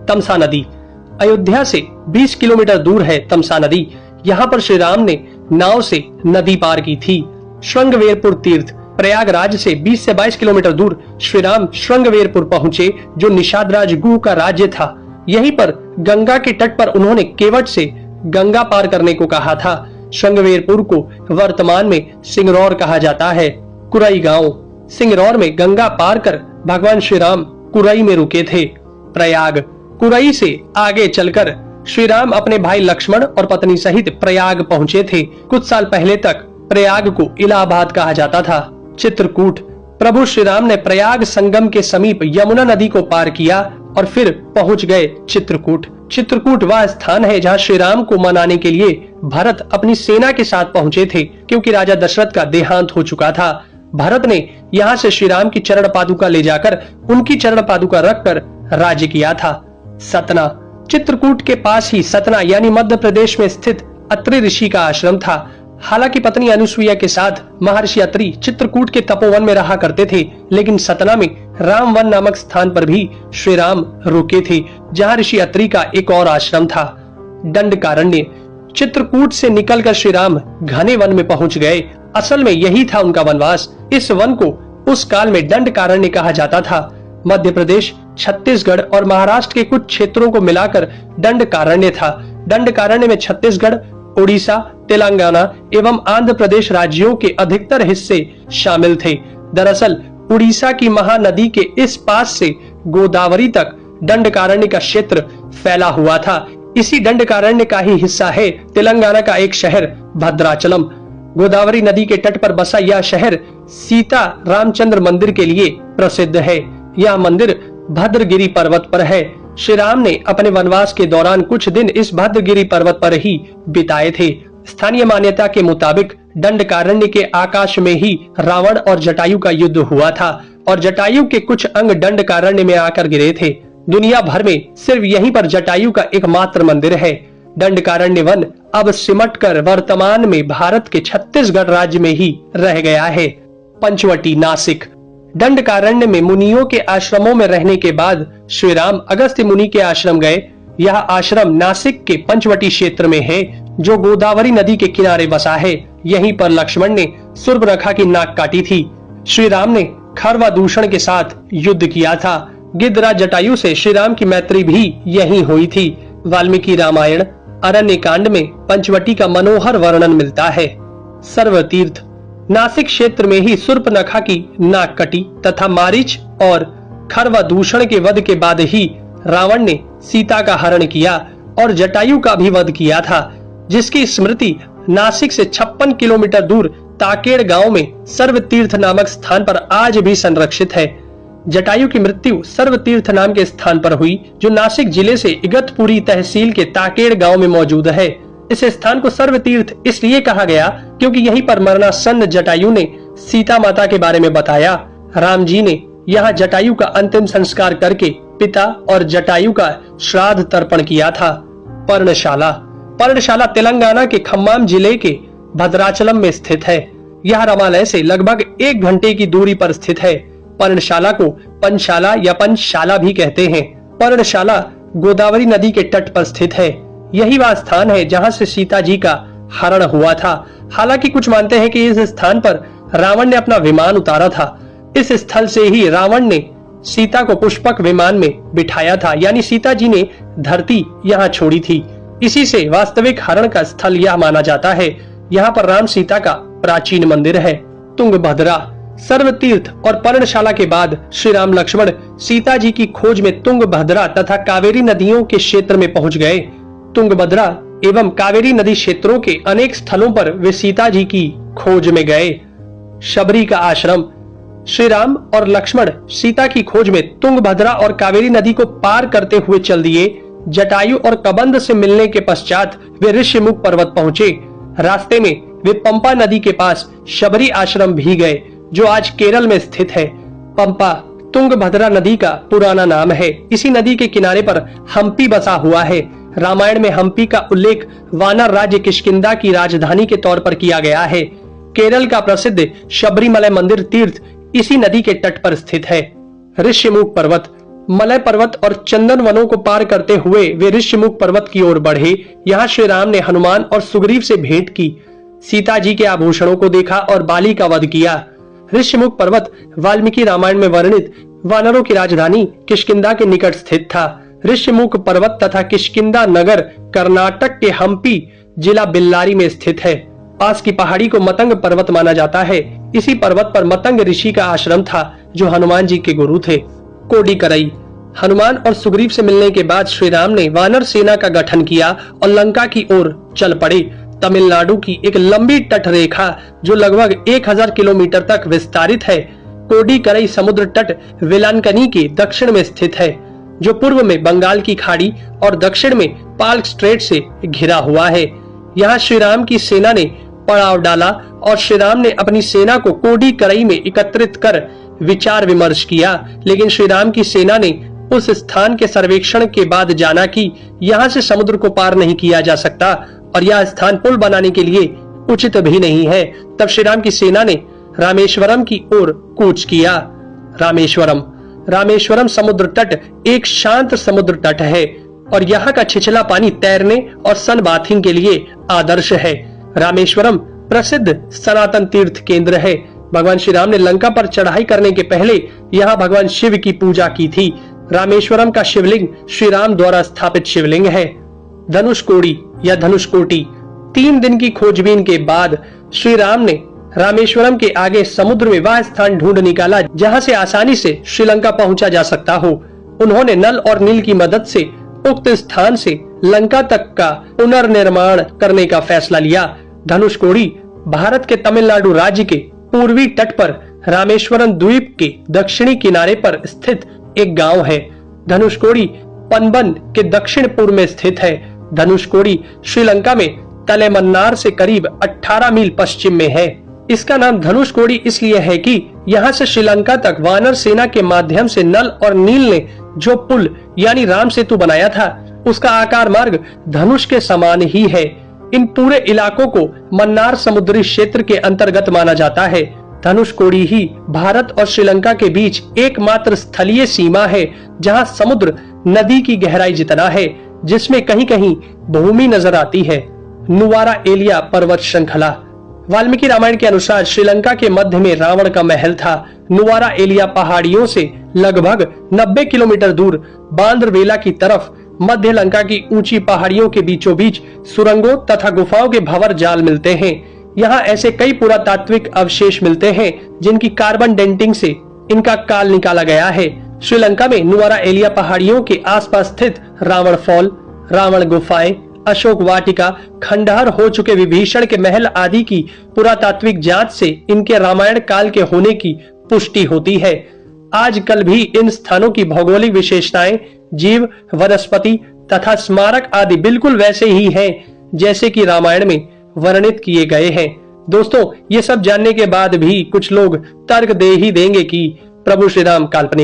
तमसा नदी। अयोध्या से 20 किलोमीटर दूर है तमसा नदी। यहाँ पर श्री राम ने नाव से नदी पार की थी। श्रृंगवेरपुर तीर्थ, प्रयागराज से 20 से 22 किलोमीटर दूर श्री राम श्रृंगवेरपुर पहुंचे, जो निषादराज गुह का राज्य था। यहीं पर गंगा के तट पर उन्होंने केवट से गंगा पार करने को कहा था। श्रृंगवेरपुर को वर्तमान में सिंगरौर कहा जाता है। कुरई गांव, सिंगरौर में गंगा पार कर भगवान श्री राम कुरई में रुके थे। प्रयाग, कुरई से आगे चलकर श्री राम अपने भाई लक्ष्मण और पत्नी सहित प्रयाग पहुंचे थे। कुछ साल पहले तक प्रयाग को इलाहाबाद कहा जाता था। चित्रकूट, प्रभु श्री राम ने प्रयाग संगम के समीप यमुना नदी को पार किया और फिर पहुंच गए चित्रकूट। चित्रकूट वह स्थान है जहां श्री राम को मनाने के लिए भरत अपनी सेना के साथ पहुंचे थे, क्योंकि राजा दशरथ का देहांत हो चुका था। भरत ने यहाँ से श्री राम की चरण पादुका ले जाकर उनकी चरण पादुका रखकर राज्य किया था। सतना, चित्रकूट के पास ही सतना यानी मध्य प्रदेश में स्थित अत्रि ऋषि का आश्रम था। हालांकि पत्नी अनुसुईया के साथ महर्षि अत्रि चित्रकूट के तपोवन में रहा करते थे, लेकिन सतना में रामवन नामक स्थान पर भी श्री राम रुके थे, जहां ऋषि अत्रि का एक और आश्रम था। दंडकारण्य, चित्रकूट से निकलकर श्री राम घने वन में पहुंच गए। असल में यही था उनका वनवास। इस वन को उस काल में दंडकारण्य कहा जाता था। मध्य प्रदेश, छत्तीसगढ़ और महाराष्ट्र के कुछ क्षेत्रों को मिलाकर दंडकारण्य था। दंडकारण्य में छत्तीसगढ़, उड़ीसा, तेलंगाना एवं आंध्र प्रदेश राज्यों के अधिकतर हिस्से शामिल थे। दरअसल उड़ीसा की महानदी के इस पास से गोदावरी तक दंडकारण्य का क्षेत्र फैला हुआ था। इसी दंडकारण्य का ही हिस्सा है तेलंगाना का एक शहर भद्राचलम। गोदावरी नदी के तट पर बसा यह शहर सीता रामचंद्र मंदिर के लिए प्रसिद्ध है। यह मंदिर भद्रगिरी पर्वत पर है। श्री राम ने अपने वनवास के दौरान कुछ दिन इस भद्रगिरी पर्वत पर ही बिताए थे। स्थानीय मान्यता के मुताबिक दंडकारण्य के आकाश में ही रावण और जटायु का युद्ध हुआ था और जटायु के कुछ अंग दंडकारण्य में आकर गिरे थे। दुनिया भर में सिर्फ यहीं पर जटायु का एकमात्र मंदिर है। दंडकारण्य वन अब सिमटकर वर्तमान में भारत के छत्तीसगढ़ राज्य में ही रह गया है। पंचवटी, नासिक, दंडकारण्य में मुनियों के आश्रमों में रहने के बाद श्री राम अगस्त्य मुनि के आश्रम गए। यह आश्रम नासिक के पंचवटी क्षेत्र में है, जो गोदावरी नदी के किनारे बसा है। यहीं पर लक्ष्मण ने सूर्पनखा की नाक काटी थी। श्री राम ने खरवादूषण के साथ युद्ध किया था। गिद्धराज जटायु से श्री राम की मैत्री भी यहीं हुई थी। वाल्मीकि रामायण अरण्य कांड में पंचवटी का मनोहर वर्णन मिलता है। सर्वतीर्थ, नासिक क्षेत्र में ही सूर्पनखा की नाक कटी तथा मारीच और खरवादूषण के वध के बाद ही रावण ने सीता का हरण किया और जटायु का भी वध किया था, जिसकी स्मृति नासिक से 56 किलोमीटर दूर ताकेड़ गांव में सर्वतीर्थ नामक स्थान पर आज भी संरक्षित है। जटायु की मृत्यु सर्वतीर्थ नाम के स्थान पर हुई, जो नासिक जिले से इगतपुरी तहसील के ताकेड़ गांव में मौजूद है। इस स्थान को सर्वतीर्थ इसलिए कहा गया क्योंकि यहीं पर मरणासन्न जटायु ने सीता माता के बारे में बताया। राम जी ने यहाँ जटायु का अंतिम संस्कार करके पिता और जटायु का श्राद्ध तर्पण किया था। पर्णशाला, पर्णशाला तेलंगाना के खम्माम जिले के भद्राचलम में स्थित है। यह रामालय से लगभग 1 घंटे की दूरी पर स्थित है। पर्णशाला को पंचशाला या पंचशाला भी कहते हैं। पर्णशाला गोदावरी नदी के तट पर स्थित है। यही वह स्थान है जहां से सीता जी का हरण हुआ था। हालांकि कुछ मानते हैं कि इस स्थान पर रावण ने अपना विमान उतारा था। इस स्थल से ही रावण ने सीता को पुष्पक विमान में बिठाया था, यानी सीता जी ने धरती यहाँ छोड़ी थी। इसी से वास्तविक हरण का स्थल यह माना जाता है। यहाँ पर राम सीता का प्राचीन मंदिर है। तुंगभद्रा, सर्वतीर्थ और पर्णशाला के बाद श्री राम लक्ष्मण सीता जी की खोज में तुंगभद्रा तथा कावेरी नदियों के क्षेत्र में पहुंच गए। तुंगभद्रा एवं कावेरी नदी क्षेत्रों के अनेक स्थलों पर वे सीता जी की खोज में गए। शबरी का आश्रम, श्री राम और लक्ष्मण सीता की खोज में तुंगभद्रा और कावेरी नदी को पार करते हुए चल दिए। जटायु और कबंध से मिलने के पश्चात वे ऋषिमुख पर्वत पहुंचे। रास्ते में वे पंपा नदी के पास शबरी आश्रम भी गए, जो आज केरल में स्थित है। पंपा तुंगभद्रा नदी का पुराना नाम है। इसी नदी के किनारे पर हम्पी बसा हुआ है। रामायण में हम्पी का उल्लेख वानर राज्य किष्किंधा की राजधानी के तौर पर किया गया है। केरल का प्रसिद्ध शबरीमलय मंदिर तीर्थ इसी नदी के तट पर स्थित है। ऋषिमुख पर्वत, मलय पर्वत और चंदन वनों को पार करते हुए वे ऋष्यमुख पर्वत की ओर बढ़े। यहाँ श्री राम ने हनुमान और सुग्रीव से भेंट की, सीता जी के आभूषणों को देखा और बाली का वध किया। ऋष्यमुख पर्वत वाल्मीकि रामायण में वर्णित वानरों की राजधानी किष्किंधा के निकट स्थित था। ऋष्यमुख पर्वत तथा किष्किंधा नगर कर्नाटक के हम्पी जिला बेल्लारी में स्थित है। पास की पहाड़ी को मतंग पर्वत माना जाता है। इसी पर्वत पर मतंग ऋषि का आश्रम था जो हनुमान जी के गुरु थे। कोडिकरई। हनुमान और सुग्रीव से मिलने के बाद श्री राम ने वानर सेना का गठन किया और लंका की ओर चल पड़े। तमिलनाडु की एक लंबी तट रेखा जो लगभग 1000 किलोमीटर तक विस्तारित है। कोडिकरई समुद्र तट वेलांकनी के दक्षिण में स्थित है, जो पूर्व में बंगाल की खाड़ी और दक्षिण में पाल्क स्ट्रेट से घिरा हुआ है। यहाँ श्री राम की सेना ने पड़ाव डाला और श्री राम ने अपनी सेना को कोडिकरई में एकत्रित कर विचार विमर्श किया, लेकिन श्री राम की सेना ने उस स्थान के सर्वेक्षण के बाद जाना कि यहाँ से समुद्र को पार नहीं किया जा सकता और यह स्थान पुल बनाने के लिए उचित भी नहीं है। तब श्री राम की सेना ने रामेश्वरम की ओर कूच किया। रामेश्वरम समुद्र तट एक शांत समुद्र तट है और यहाँ का छिछला पानी तैरने और सन बाथिंग के लिए आदर्श है। रामेश्वरम प्रसिद्ध सनातन तीर्थ केंद्र है। भगवान श्री राम ने लंका पर चढ़ाई करने के पहले यहाँ भगवान शिव की पूजा की थी। रामेश्वरम का शिवलिंग श्री राम द्वारा स्थापित शिवलिंग है। धनुषकोडी या धनुषकोटी। 3 दिन की खोजबीन के बाद श्री राम ने रामेश्वरम के आगे समुद्र में वह स्थान ढूंढ निकाला जहाँ से आसानी से श्रीलंका पहुंचा जा सकता हो। उन्होंने नल और नील की मदद से उक्त स्थान से लंका तक का पुनर्निर्माण करने का फैसला लिया। धनुषकोडी भारत के तमिलनाडु राज्य के पूर्वी तट पर रामेश्वरम द्वीप के दक्षिणी किनारे पर स्थित एक गांव है। धनुषकोडी पनबन के दक्षिण पूर्व में स्थित है। धनुषकोडी श्रीलंका में तलेमन्नार से करीब 18 मील पश्चिम में है। इसका नाम धनुषकोडी इसलिए है कि यहाँ से श्रीलंका तक वानर सेना के माध्यम से नल और नील ने जो पुल यानी राम सेतु बनाया था, उसका आकार मार्ग धनुष के समान ही है। इन पूरे इलाकों को मन्नार समुद्री क्षेत्र के अंतर्गत माना जाता है। धनुषकोडी ही भारत और श्रीलंका के बीच एकमात्र स्थलीय सीमा है जहां समुद्र नदी की गहराई जितना है, जिसमें कहीं कहीं भूमि नजर आती है। नुवारा एलिया पर्वत श्रृंखला। वाल्मीकि रामायण के अनुसार श्रीलंका के मध्य में रावण का महल था। नुवारा एलिया पहाड़ियों से लगभग 90 किलोमीटर दूर बांद्रवेला की तरफ मध्य लंका की ऊंची पहाड़ियों के बीचों बीच सुरंगों तथा गुफाओं के भंवर जाल मिलते हैं। यहाँ ऐसे कई पुरातात्विक अवशेष मिलते हैं जिनकी कार्बन डेंटिंग से इनका काल निकाला गया है। श्रीलंका में नुवारा एलिया पहाड़ियों के आसपास स्थित रावण फॉल, रावण गुफाएं, अशोक वाटिका, खंडहर हो चुके विभीषण के महल आदि की पुरातात्विक जांच से इनके रामायण काल के होने की पुष्टि होती है। आजकल भी इन स्थानों की भौगोलिक विशेषताएं, जीव, वनस्पति तथा स्मारक आदि बिल्कुल वैसे ही हैं जैसे कि रामायण में वर्णित किए गए हैं। दोस्तों, ये सब जानने के बाद भी कुछ लोग तर्क दे ही देंगे कि प्रभु श्री राम काल्पनिक